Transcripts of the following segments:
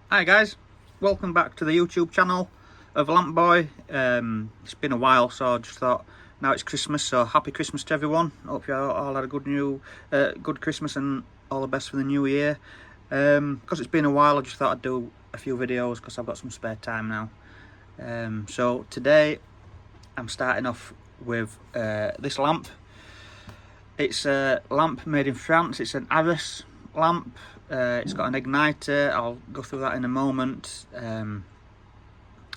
Hi guys, welcome back to the YouTube channel of Lamp Boy. It's been a while, so I just thought now it's Christmas, so happy Christmas to everyone. Hope you all had a good Christmas and all the best for the new year. Because it's been a while, I just thought I'd do a few videos because I've got some spare time now. So today I'm starting off with this lamp. It's a lamp made in France. It's an Arras lamp. It's got an igniter. I'll go through that in a moment.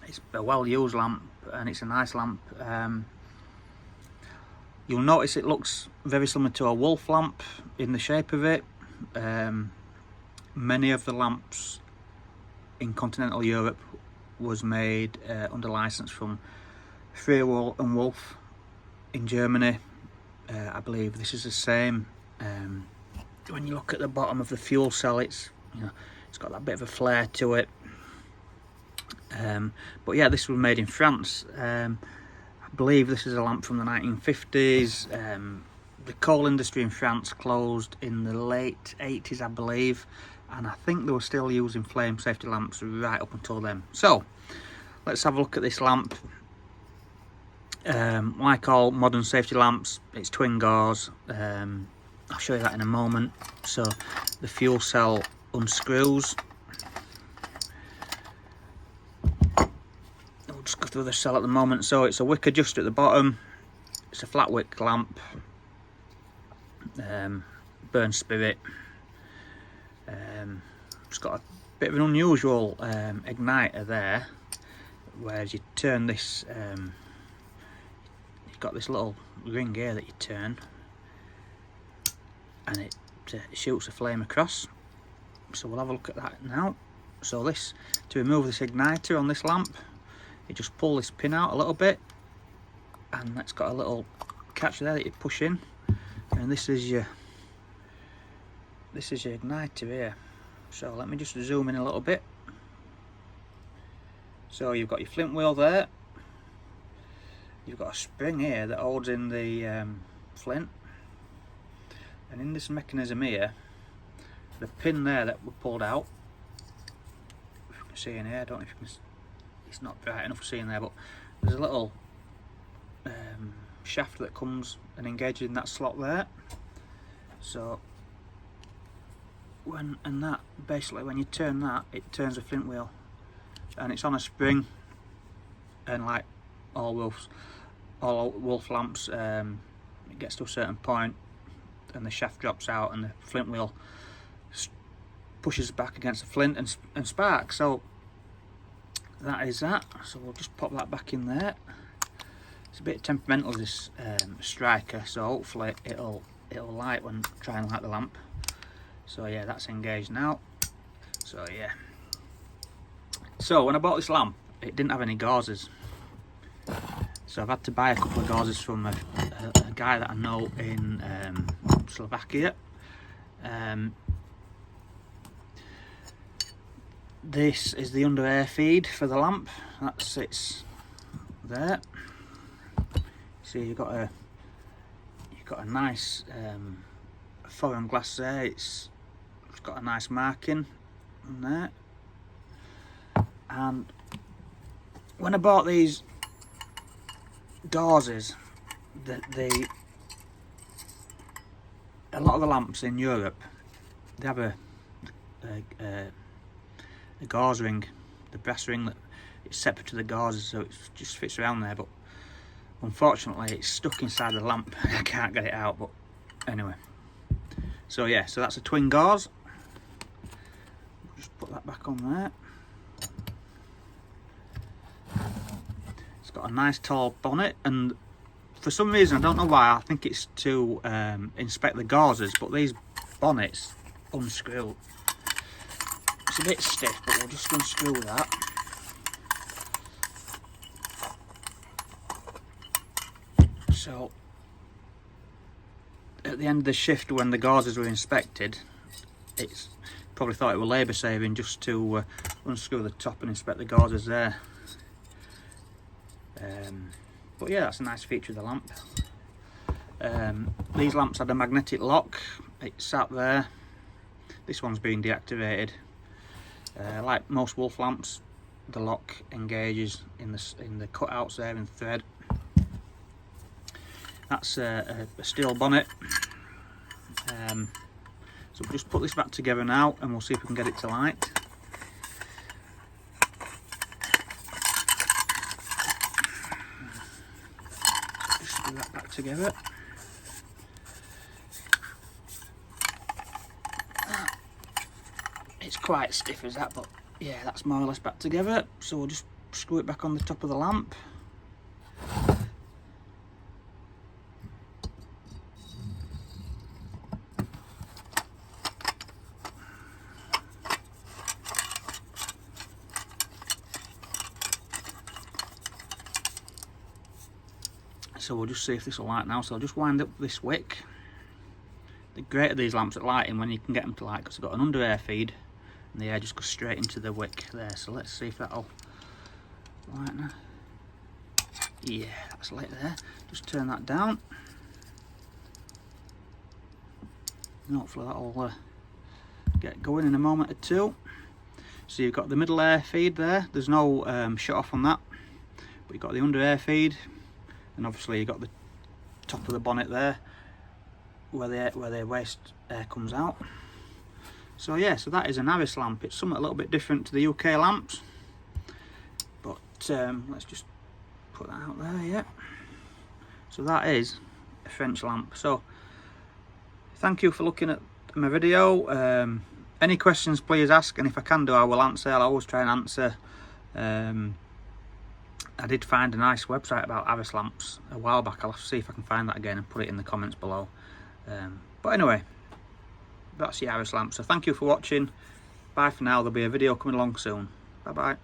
It's a well-used lamp and it's a nice lamp. You'll notice it looks very similar to a wolf lamp in the shape of it. Many of the lamps in continental Europe was made under license from Freewell and Wolf in Germany. I believe this is the same. When you look at the bottom of the fuel cell, it's got that bit of a flare to it. But yeah, this was made in France. I believe this is a lamp from the 1950s. The coal industry in France closed in the late 80s, I believe, and I think they were still using flame safety lamps right up until then. So let's have a look at this lamp. Like all modern safety lamps, it's twin gauze. I'll show you that in a moment. So the fuel cell unscrews. We'll just go through the cell at the moment. So it's a wick adjuster at the bottom. It's a flat wick lamp. Burn spirit. It's got a bit of an unusual igniter there. Whereas you turn this, you've got this little ring here that you turn. And it shoots a flame across. So we'll have a look at that now. So this, to remove this igniter on this lamp, you just pull this pin out a little bit, and that's got a little catch there that you push in, and this is your igniter here. So let me just zoom in a little bit. So you've got your flint wheel there, you've got a spring here that holds in the flint. And in this mechanism here, the pin there that we pulled out, if you can see in here, I don't know if you can, it's not bright enough to see in there, but there's a little shaft that comes and engages in that slot there. So when you turn that, it turns a flint wheel, and it's on a spring. And like all wolf lamps, it gets to a certain point and the shaft drops out and the flint wheel pushes back against the flint and sparks. So that is that. So we'll just pop that back in there. It's a bit temperamental, this striker, so hopefully it'll light when trying to light the lamp. So yeah, that's engaged now. So yeah. So when I bought this lamp, it didn't have any gauzes. So I've had to buy a couple of gauzes from a guy that I know in Slovakia. This is the under air feed for the lamp. That sits there. See, you've got a nice foreign glass there. It's got a nice marking on there. And when I bought these gauzes, a lot of the lamps in Europe, they have a gauze ring, the brass ring that it's separate to the gauzes, so it just fits around there. But unfortunately, it's stuck inside the lamp. I can't get it out. But anyway, so yeah, so that's a twin gauze. Just put that back on there. It's got a nice tall bonnet, and for some reason, I don't know why, I think it's to inspect the gauzes, but these bonnets unscrew. It's a bit stiff, but we'll just unscrew that. So at the end of the shift, when the gauzes were inspected, it's probably thought it was labour saving just to unscrew the top and inspect the gauzes there. But yeah, that's a nice feature of the lamp. These lamps had a magnetic lock. It sat there. This one's been deactivated. Like most wolf lamps, the lock engages in the cutouts there in the thread. That's a steel bonnet. So we'll just put this back together now, and we'll see if we can get it to light. Just screw that back together. It's quite stiff as that, but yeah, that's more or less back together. So we'll just screw it back on the top of the lamp. So we'll just see if this will light now. So I'll just wind up this wick. The great of these lamps at lighting, when you can get them to light, because they've got an under air feed and the air just goes straight into the wick there. So let's see if that'll light now. Yeah, that's lit there. Just turn that down, and hopefully that'll get going in a moment or two. So you've got the middle air feed there. There's no shut off on that, but you've got the under air feed, and obviously you've got the top of the bonnet there where the waste air comes out. So yeah, so that is an Arras lamp. It's something a little bit different to the UK lamps, but let's just put that out there. Yeah, so that is a French lamp. So thank you for looking at my video. Any questions, please ask, and if I can do, I will answer. I'll always try and answer. I did find a nice website about Arras lamps a while back. I'll have to see if I can find that again and put it in the comments below. But anyway, that's the Arras lamp. So thank you for watching. Bye for now. There'll be a video coming along soon. Bye bye.